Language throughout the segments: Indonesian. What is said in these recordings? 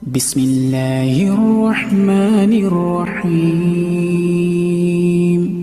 Bismillahirrahmanirrahim.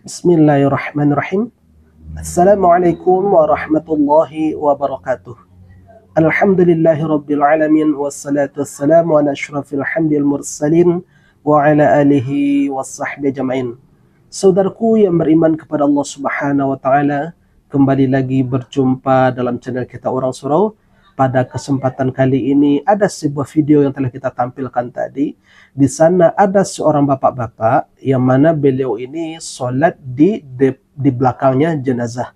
Bismillahirrahmanirrahim. Assalamualaikum warahmatullahi wabarakatuh. Alhamdulillahi rabbil alamin, wassalatu wassalamu ala asyrafil hamdil mursalin wa ala alihi wassahbihi ajma'in. Saudaraku yang beriman kepada Allah Subhanahu wa taala, kembali lagi berjumpa dalam channel kita Orang Surau. Pada kesempatan kali ini ada sebuah video yang telah kita tampilkan tadi. Di sana ada seorang bapak-bapak yang mana beliau ini sholat di belakangnya jenazah.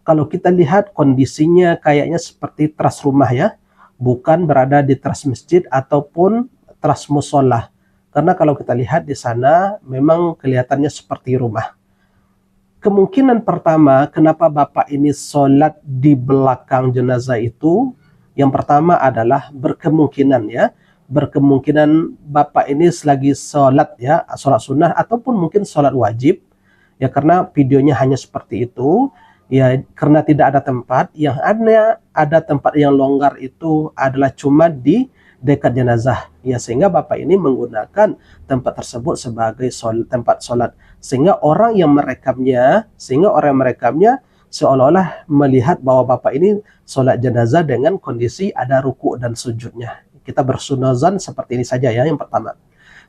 Kalau kita lihat kondisinya kayaknya seperti teras rumah ya, bukan berada di teras masjid ataupun teras musola. Karena kalau kita lihat di sana memang kelihatannya seperti rumah. Kemungkinan pertama kenapa bapak ini sholat di belakang jenazah itu, yang pertama adalah berkemungkinan bapak ini selagi sholat ya, sholat sunnah ataupun mungkin sholat wajib ya, karena videonya hanya seperti itu ya, karena tidak ada tempat yang ada tempat yang longgar itu adalah cuma di dekat jenazah ya, sehingga bapak ini menggunakan tempat tersebut sebagai tempat sholat, sehingga orang yang merekamnya seolah-olah melihat bahwa bapak ini sholat jenazah dengan kondisi ada ruku dan sujudnya. Kita bersunazan seperti ini saja ya, yang pertama.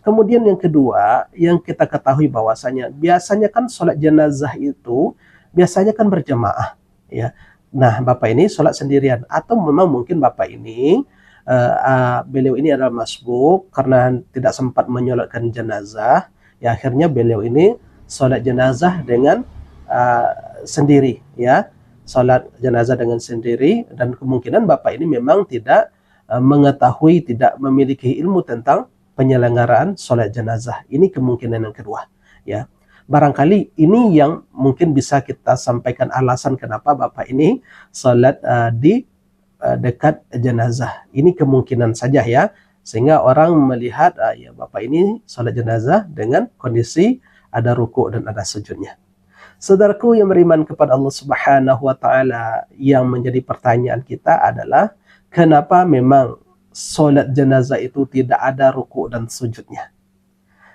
Kemudian yang kedua, yang kita ketahui bahwasanya biasanya kan sholat jenazah itu biasanya kan berjamaah ya. Nah, bapak ini sholat sendirian, atau memang mungkin bapak ini beliau ini adalah masbuk karena tidak sempat menyolatkan jenazah ya, akhirnya beliau ini sholat jenazah dengan sendiri ya, sholat jenazah dengan sendiri, dan kemungkinan bapak ini memang tidak mengetahui, tidak memiliki ilmu tentang penyelenggaraan sholat jenazah. Ini kemungkinan yang kedua ya. Barangkali ini yang mungkin bisa kita sampaikan alasan kenapa bapak ini sholat di dekat jenazah. Ini kemungkinan saja ya, sehingga orang melihat ya bapak ini sholat jenazah dengan kondisi ada ruku dan ada sujudnya. Saudaraku yang beriman kepada Allah Subhanahu wa taala, yang menjadi pertanyaan kita adalah kenapa memang sholat jenazah itu tidak ada ruku dan sujudnya.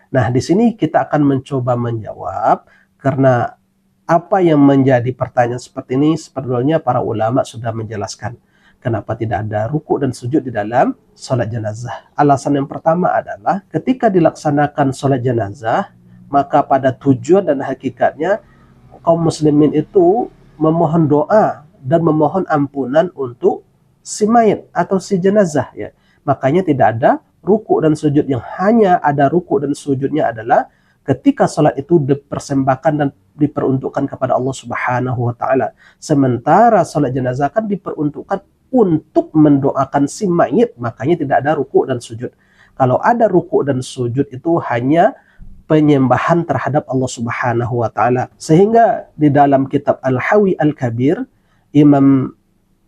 Nah, di sini kita akan mencoba menjawab, karena apa yang menjadi pertanyaan seperti ini sebetulnya para ulama sudah menjelaskan kenapa tidak ada ruku dan sujud di dalam sholat jenazah. Alasan yang pertama adalah ketika dilaksanakan sholat jenazah, maka pada tujuan dan hakikatnya kaum muslimin itu memohon doa dan memohon ampunan untuk si mayit atau si jenazah ya. Makanya tidak ada ruku dan sujud. Yang hanya ada ruku dan sujudnya adalah ketika sholat itu dipersembahkan dan diperuntukkan kepada Allah Subhanahu wa taala. Sementara sholat jenazah kan diperuntukkan untuk mendoakan si mayit, makanya tidak ada ruku dan sujud. Kalau ada ruku dan sujud itu hanya penyembahan terhadap Allah Subhanahu wa taala. Sehingga di dalam kitab Al-Hawi Al-Kabir, Imam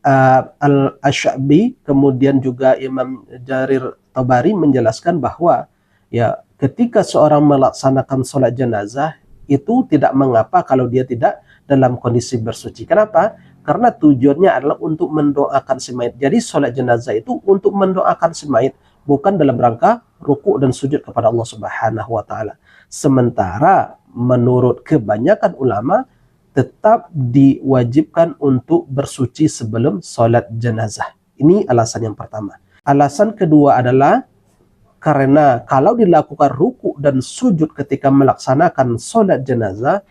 Al-Asy'abi kemudian juga Imam Jarir Tabari menjelaskan bahwa ya, ketika seorang melaksanakan sholat jenazah itu tidak mengapa kalau dia tidak dalam kondisi bersuci. Kenapa? Karena tujuannya adalah untuk mendoakan si mayit. Jadi sholat jenazah itu untuk mendoakan si mayit, bukan dalam rangka ruku dan sujud kepada Allah Subhanahu wa taala. Sementara menurut kebanyakan ulama tetap diwajibkan untuk bersuci sebelum sholat jenazah. Ini alasan yang pertama. Alasan kedua adalah karena kalau dilakukan ruku dan sujud ketika melaksanakan sholat jenazah,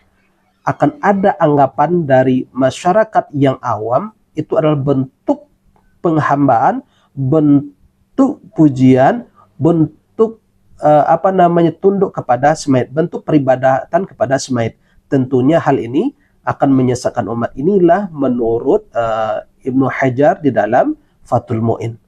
akan ada anggapan dari masyarakat yang awam itu adalah bentuk penghambaan, bentuk pujian, bentuk tunduk kepada semait, bentuk peribadatan kepada semait. Tentunya hal ini akan menyesatkan umat. Inilah menurut Ibnu Hajar di dalam Fathul Mu'in.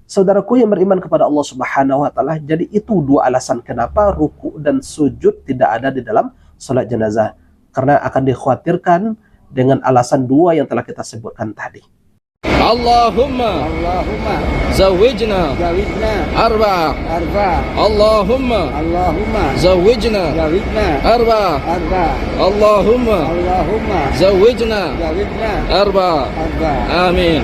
Saudaraku yang beriman kepada Allah Subhanahu wa taala, jadi itu dua alasan kenapa ruku dan sujud tidak ada di dalam salat jenazah. Karena akan dikhawatirkan dengan alasan dua yang telah kita sebutkan tadi. Allahumma zawijna arba. Allahumma zawijna arba. Allahumma zawijna arba. Amin.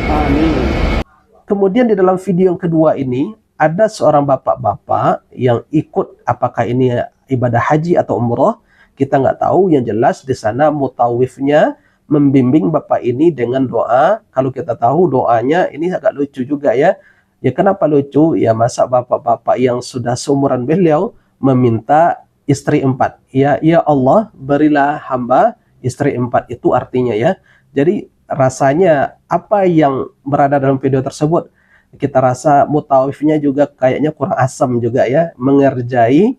Kemudian di dalam video yang kedua ini ada seorang bapak-bapak yang ikut, apakah ini ibadah haji atau umroh, kita nggak tahu. Yang jelas di sana mutawifnya membimbing bapak ini dengan doa. Kalau kita tahu doanya ini agak lucu juga ya. Ya kenapa lucu? Ya masa bapak-bapak yang sudah seumuran beliau meminta istri 4. Ya Allah berilah hamba istri 4, itu artinya ya. Jadi rasanya apa yang berada dalam video tersebut, kita rasa mutawifnya juga kayaknya kurang asam juga ya, mengerjai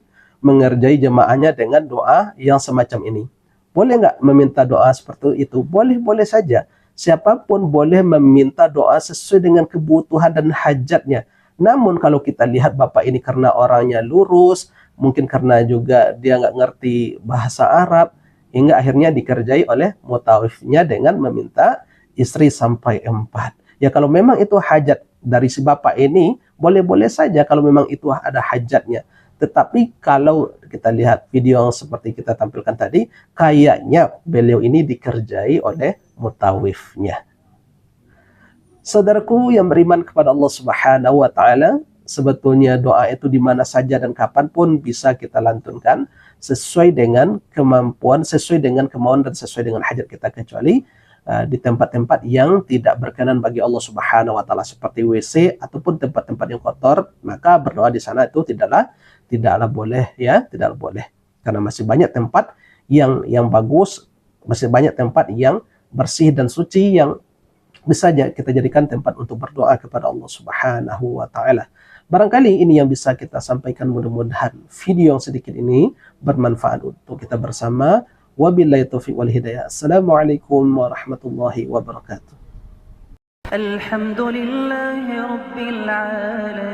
jemaahnya dengan doa yang semacam ini. Boleh nggak meminta doa seperti itu? Boleh saja. Siapapun boleh meminta doa sesuai dengan kebutuhan dan hajatnya. Namun kalau kita lihat bapak ini karena orangnya lurus, mungkin karena juga dia nggak ngerti bahasa Arab, hingga akhirnya dikerjai oleh mutawifnya dengan meminta istri sampai 4. Ya kalau memang itu hajat dari si bapak ini, boleh-boleh saja kalau memang itu ada hajatnya. Tetapi kalau kita lihat video yang seperti kita tampilkan tadi, kayaknya beliau ini dikerjai oleh mutawifnya. Saudaraku yang beriman kepada Allah Subhanahu wa taala, sebetulnya doa itu di mana saja dan kapanpun bisa kita lantunkan sesuai dengan kemampuan, sesuai dengan kemauan dan sesuai dengan hajat kita, kecuali di tempat-tempat yang tidak berkenan bagi Allah Subhanahu wa taala seperti WC ataupun tempat-tempat yang kotor, maka berdoa di sana itu tidaklah boleh ya, tidaklah boleh. Karena masih banyak tempat yang bagus, masih banyak tempat yang bersih dan suci yang bisa kita jadikan tempat untuk berdoa kepada Allah Subhanahu wa taala. Barangkali ini yang bisa kita sampaikan, mudah-mudahan video yang sedikit ini bermanfaat untuk kita bersama. Wabillahi taufiq wal hidayah. Assalamualaikum warahmatullahi wabarakatuh. Alhamdulillahi rabbil alamin.